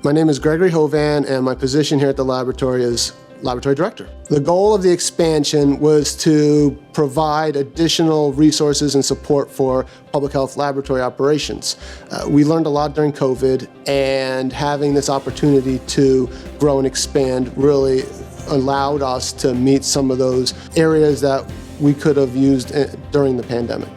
My name is Gregory Hovan, and my position here at the laboratory is Laboratory Director. The goal of the expansion was to provide additional resources and support for public health laboratory operations. We learned a lot during COVID, and having this opportunity to grow and expand really allowed us to meet some of those areas that we could have used during the pandemic.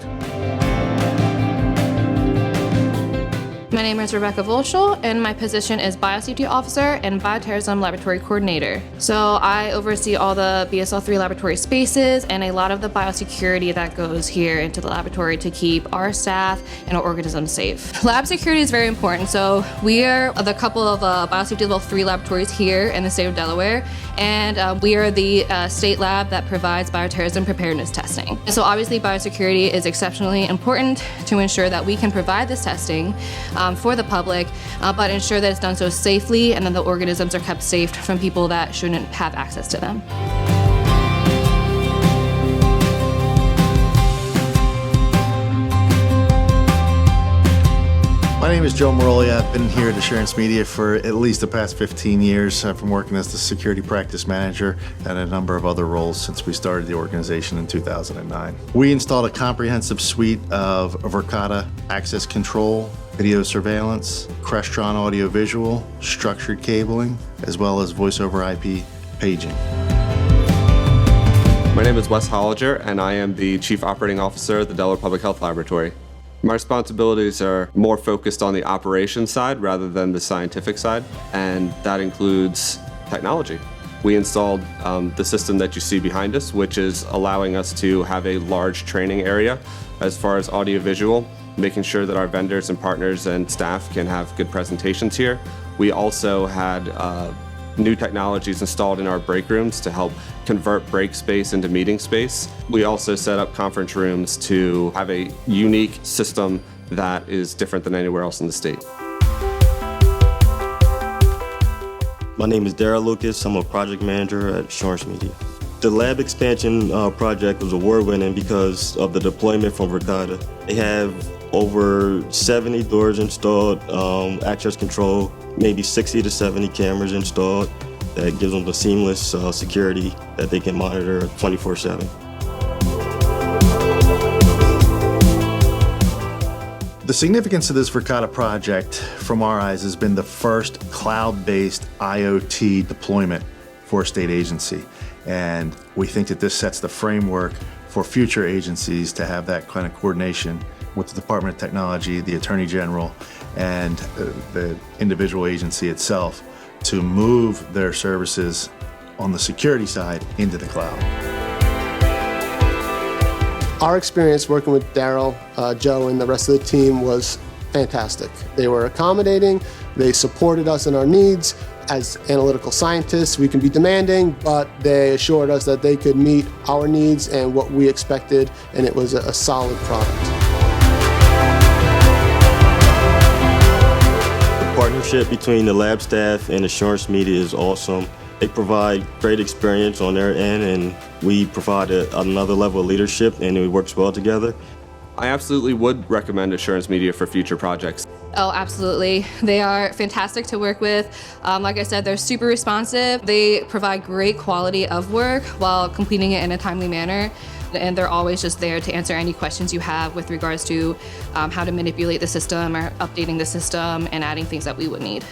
My name is Rebecca Volschel, and my position is Biosafety Officer and Bioterrorism Laboratory Coordinator. So I oversee all the BSL-3 laboratory spaces and a lot of the biosecurity that goes here into the laboratory to keep our staff and our organisms safe. Lab security is very important. So we are the couple of Biosafety Level 3 laboratories here in the state of Delaware, and we are the state lab that provides bioterrorism preparedness testing. And so obviously biosecurity is exceptionally important to ensure that we can provide this testing for the public, but ensure that it's done so safely and that the organisms are kept safe from people that shouldn't have access to them. My name is Joe Maroli. I've been here at Assurance Media for at least the past 15 years. I've been working as the security practice manager and a number of other roles since we started the organization in 2009. We installed a comprehensive suite of Verkada access control, video surveillance, Crestron audiovisual, structured cabling, as well as voice over IP paging. My name is Wes Holliger, and I am the Chief Operating Officer at the Delaware Public Health Laboratory. My responsibilities are more focused on the operations side rather than the scientific side, and that includes technology. We installed the system that you see behind us, which is allowing us to have a large training area as far as audiovisual, making sure that our vendors and partners and staff can have good presentations here. We also had new technologies installed in our break rooms to help convert break space into meeting space. We also set up conference rooms to have a unique system that is different than anywhere else in the state. My name is Darryl Lucas. I'm a project manager at Assurance Media. The lab expansion project was award-winning because of the deployment from Verkada. They have over 70 doors installed, access control, maybe 60 to 70 cameras installed. That gives them the seamless security that they can monitor 24/7. The significance of this Verkada project, from our eyes, has been the first cloud-based IoT deployment for a state agency. And we think that this sets the framework for future agencies to have that kind of coordination with the Department of Technology, the Attorney General, and the individual agency itself to move their services on the security side into the cloud. Our experience working with Darryl, Joe, and the rest of the team was fantastic. They were accommodating, they supported us in our needs. As analytical scientists, we can be demanding, but they assured us that they could meet our needs and what we expected, and it was a solid product. The partnership between the lab staff and Assurance Media is awesome. They provide great experience on their end, and we provide another level of leadership, and it works well together. I absolutely would recommend Assurance Media for future projects. Oh, absolutely. They are fantastic to work with. Like I said, they're super responsive. They provide great quality of work while completing it in a timely manner. And they're always just there to answer any questions you have with regards to how to manipulate the system or updating the system and adding things that we would need.